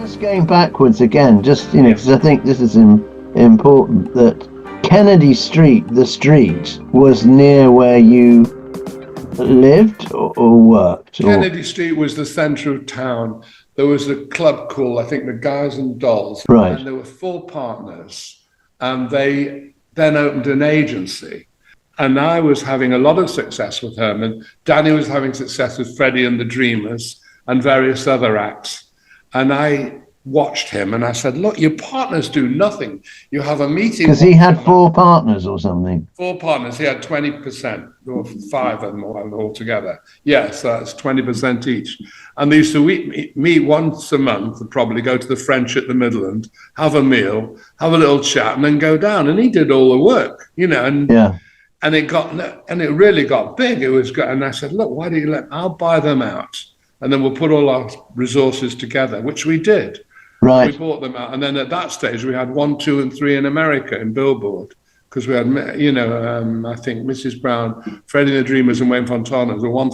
Just going backwards again, just, because I think this is important, that Kennedy Street, the street, was near where you lived or worked? Kennedy Street was the centre of town. There was a club called, I think, the Guys and Dolls. Right. And there were 4 partners. And they then opened an agency. And I was having a lot of success with Herman. Danny was having success with Freddie and the Dreamers and various other acts. And I watched him and I said, look, your partners do nothing. You have a meeting. Because he had 4 partners or something. 4 partners. He had 20%, or 5 of them altogether. Yes, that's 20% each. And they used to meet once a month and probably go to the French at the Midland, have a meal, have a little chat, and then go down. And he did all the work, and yeah. And it really got big. It was good. And I said, look, why do you I'll buy them out. And then we'll put all our resources together, which we did. Right. We bought them out. And then at that stage, we had 1, 2, and 3 in America in Billboard. Because we had, I think Mrs. Brown, Freddie and the Dreamers, and Wayne Fontana were 1,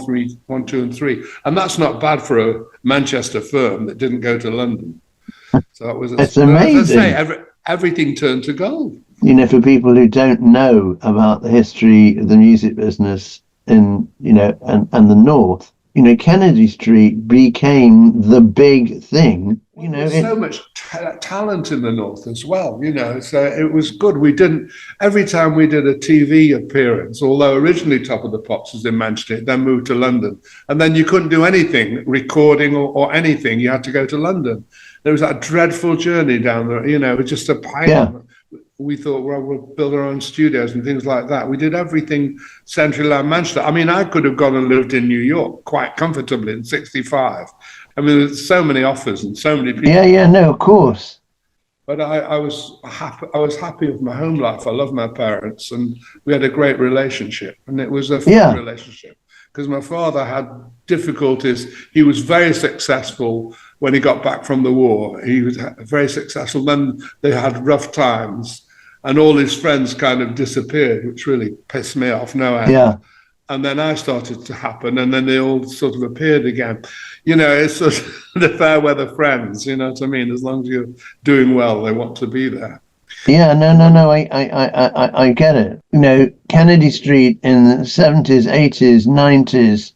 2, and 3. And that's not bad for a Manchester firm that didn't go to London. So it was. It's amazing. As I say, everything turned to gold. For people who don't know about the history of the music business in, and the North, Kennedy Street became the big thing. There's so much talent in the North as well, so it was good. Every time we did a TV appearance, although originally Top of the Pops was in Manchester, it then moved to London. And then you couldn't do anything, recording or anything. You had to go to London. There was that dreadful journey down there, it was just a pain. Yeah. We thought, well, we'll build our own studios and things like that. We did everything centrally around Manchester. I mean, I could have gone and lived in New York quite comfortably in 65. I mean, there's so many offers and so many people. Yeah, no, of course. But I was happy with my home life. I love my parents, and we had a great relationship. And it was a fun relationship because my father had difficulties. He was very successful when he got back from the war. He was very successful. Then they had rough times. And all his friends kind of disappeared, which really pissed me off. No end. Yeah. And then I started to happen, and then they all sort of appeared again. It's sort of the fair weather friends. You know what I mean? As long as you're doing well, they want to be there. Yeah, no. I get it. Kennedy Street in the 70s, 80s, 90s.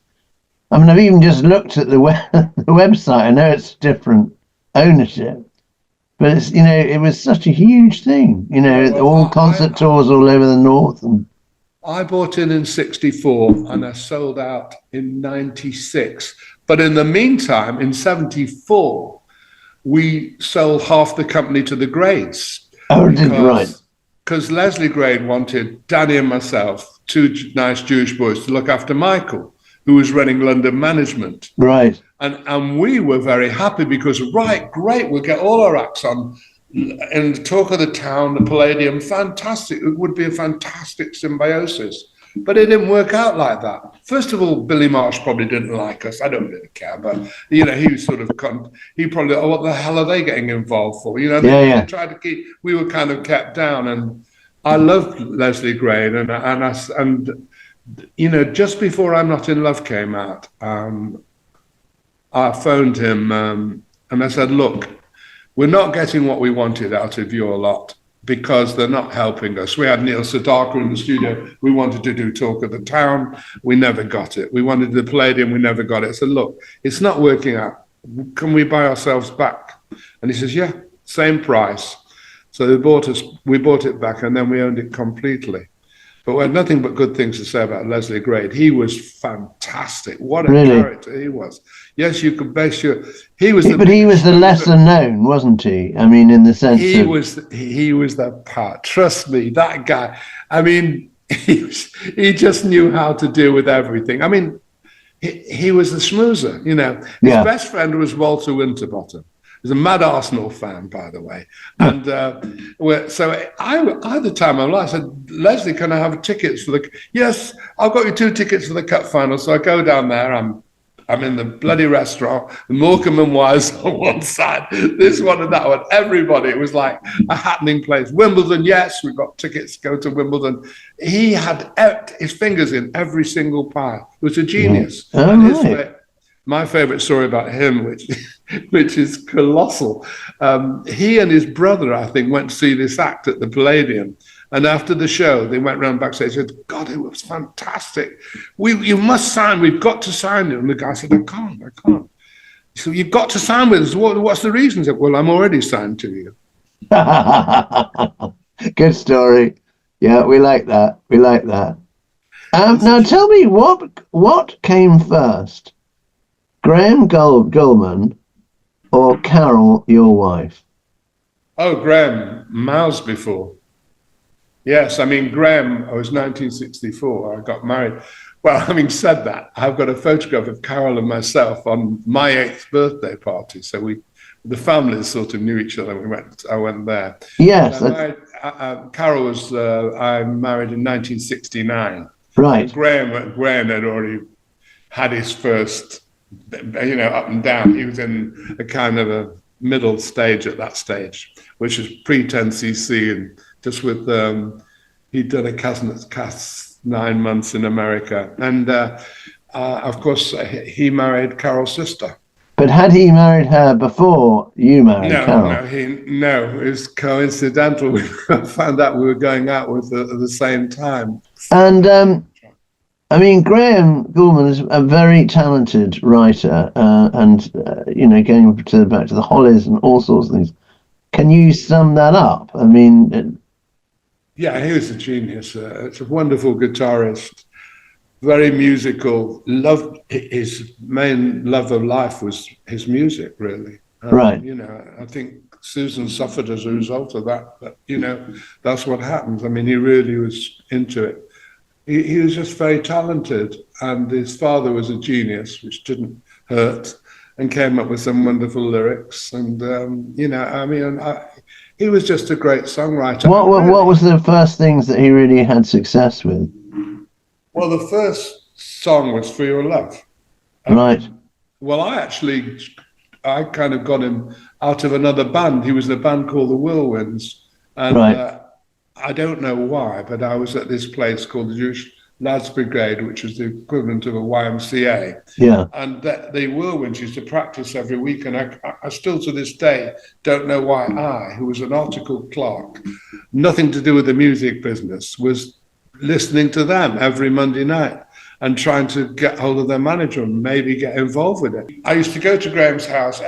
I mean, I've even just looked at the website. I know it's different ownership. But it's, it was such a huge thing, all concert tours all over the North. And I bought in 64 and I sold out in 96. But in the meantime, in 74, we sold half the company to the Grades. Oh, right. Because Leslie Grade wanted Danny and myself, 2 nice Jewish boys, to look after Michael, who was running London management. Right. And we were very happy because, great, we'll get all our acts on in the Talk of the Town, the Palladium, fantastic. It would be a fantastic symbiosis. But it didn't work out like that. First of all, Billy Marsh probably didn't like us. I don't really care, but, he was sort of, he probably, what the hell are they getting involved for? They tried to keep, we were kind of kept down. And I loved Leslie Grade and just before I'm Not in Love came out, I phoned him and I said, look, we're not getting what we wanted out of your lot because they're not helping us. We had Neil Sedaka in the studio. We wanted to do Talk of the Town. We never got it. We wanted the Palladium. We never got it. I said, look, it's not working out. Can we buy ourselves back? And he says, yeah, same price. So we bought it back and then we owned it completely. But we had nothing but good things to say about Leslie Grade. He was fantastic. What a character he was. Yes, you could base he was the lesser known, wasn't he? I mean, in the sense he was the part. Trust me, that guy. I mean, he just knew how to deal with everything. I mean, he was the schmoozer, His best friend was Walter Winterbottom. He's a mad Arsenal fan, by the way. And so I, at the time of life, I said, Leslie, can I have tickets for the... Yes, I've got you 2 tickets for the cup final. So I go down there. I'm in the bloody restaurant, the Morecambe and Wise on one side, this one and that one. Everybody, it was like a happening place. Wimbledon, yes, we got tickets to go to Wimbledon. He had his fingers in every single pie. He was a genius. Oh, right. my favourite story about him, which is colossal. He and his brother, I think, went to see this act at the Palladium. And after the show, they went round backstage and said, God, it was fantastic. You must sign. We've got to sign it. And the guy said, I can't. So you've got to sign with us. What's the reason? He said, well, I'm already signed to you. Good story. Yeah, we like that. Now tell me, what came first? Graham Gulman or Carol, your wife? Oh, Graham, miles before. Yes, I mean, Graham, I was 1964, I got married. Well, having said that, I've got a photograph of Carol and myself on my 8th birthday party. So the families sort of knew each other. I went there. Yes. Carol was, I married in 1969. Right. Graham had already had his first, up and down. He was in a kind of a middle stage at that stage, which was pre-10cc, and just with, he'd done a cast 9 months in America. And of course, he married Carol's sister. But had he married her before you married Carol? No, it was coincidental. We found out we were going out with at the same time. And I mean, Graham Gulman is a very talented writer, and going back to the Hollies and all sorts of things. Can you sum that up? I mean, yeah, he was a genius. It's a wonderful guitarist, very musical. His main love of life was his music, really. Right. I think Susan suffered as a result of that, but that's what happens. I mean, he really was into it. He was just very talented, and his father was a genius, which didn't hurt, and came up with some wonderful lyrics. And he was just a great songwriter. What was the first things that he really had success with? Well, the first song was For Your Love. Right. Well, I kind of got him out of another band. He was in a band called the Whirlwinds, and right. I don't know why, but I was at this place called the Jewish Lads Brigade, which was the equivalent of a YMCA. Yeah. And the Whirlwinds used to practice every week. And I still to this day don't know why I, who was an article clerk, nothing to do with the music business, was listening to them every Monday night and trying to get hold of their manager and maybe get involved with it. I used to go to Graham's house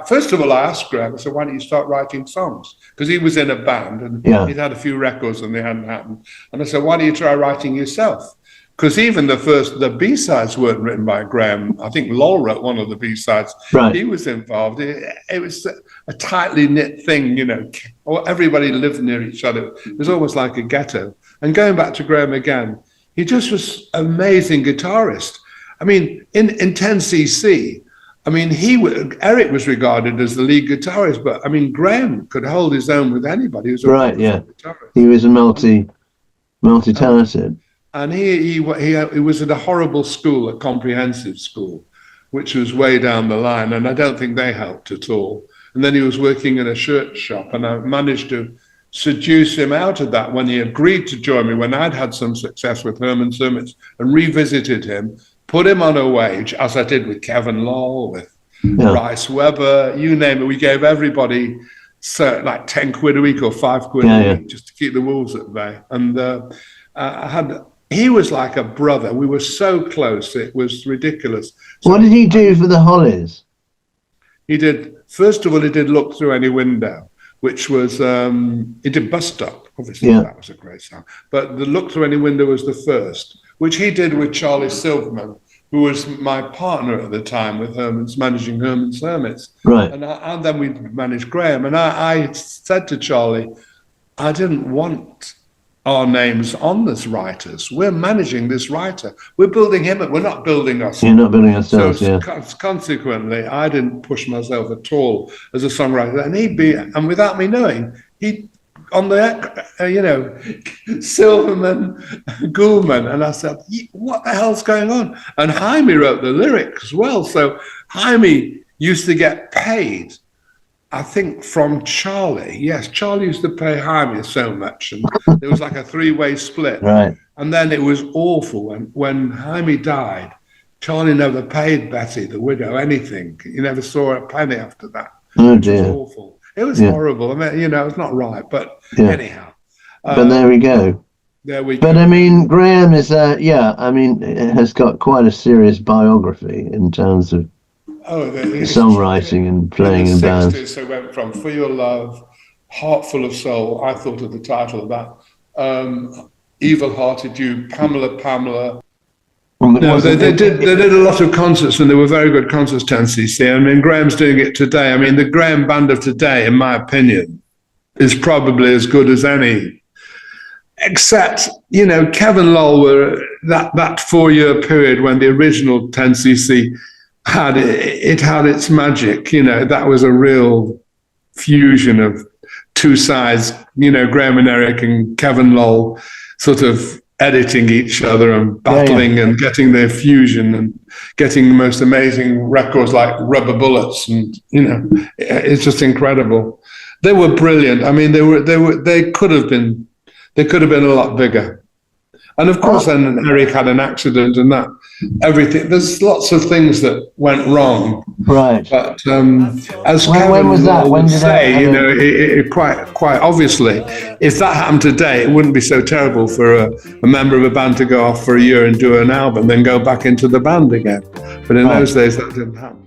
first of all, I asked Graham, I said, why don't you start writing songs? Because he was in a band and he'd had a few records and they hadn't happened. And I said, why don't you try writing yourself? Because even the B-sides weren't written by Graham. I think Lowell wrote one of the B-sides. Right. He was involved. It was a tightly knit thing, everybody lived near each other. It was almost like a ghetto. And going back to Graham again, he just was an amazing guitarist. I mean, in 10cc, I mean, Eric was regarded as the lead guitarist, but I mean, Graham could hold his own with anybody. He was right, yeah. Guitarist. He was a multi-talented. And he was at a horrible school, a comprehensive school, which was way down the line, and I don't think they helped at all. And then he was working in a shirt shop, and I managed to seduce him out of that when he agreed to join me when I'd had some success with Herman's Hermits and revisited him, put him on a wage, as I did with Kevin Lowell, with Bryce Webber, you name it. We gave everybody like 10 quid a week or 5 quid a week just to keep the wolves at bay. And he was like a brother. We were so close. It was ridiculous. So what did he do for the Hollies? First of all, he did Look Through Any Window, which was, he did Bus Stop, obviously, that was a great song. But the Look Through Any Window was the first, which he did with Charlie Silverman, who was my partner at the time with Herman's, managing Herman's Hermits. Right. And then we managed Graham. And I said to Charlie, I didn't want our names on this writers. We're managing this writer. We're building him up. We're not building us. You're not building ourselves, so consequently, I didn't push myself at all as a songwriter. And without me knowing, on the, Silverman, Gulman, and I said, what the hell's going on? And Jaime wrote the lyrics as well. So Jaime used to get paid, I think, from Charlie. Yes, Charlie used to pay Jaime so much, and there was like a 3-way split. Right. And then it was awful when Jaime died. Charlie never paid Betty, the widow, anything. He never saw a penny after that. Oh Which was dear. awful. It was horrible. I mean, it's not right, but anyhow. But there we go. There we But go. I mean, Graham is, it has got quite a serious biography in terms of songwriting and playing in bands. In the 60s, they went from For Your Love, Heart Full of Soul, I thought of the title of that, Evil Hearted You, Pamela. No, they did a lot of concerts, and they were very good concerts, 10cc. I mean, Graham's doing it today. I mean, the Graham band of today, in my opinion, is probably as good as any. Except, Kevin Lowell were that 4-year period when the original 10cc had its magic. That was a real fusion of two sides. Graham and Eric and Kevin Lowell sort of editing each other and battling and getting their fusion and getting the most amazing records like Rubber Bullets, and it's just incredible. They were brilliant. I mean, they could have been a lot bigger. And of course, then Eric had an accident, and that everything. There's lots of things that went wrong. Right. But as when was that? When did say, it quite obviously, if that happened today, it wouldn't be so terrible for a member of a band to go off for a year and do an album, then go back into the band again. But in those days, that didn't happen.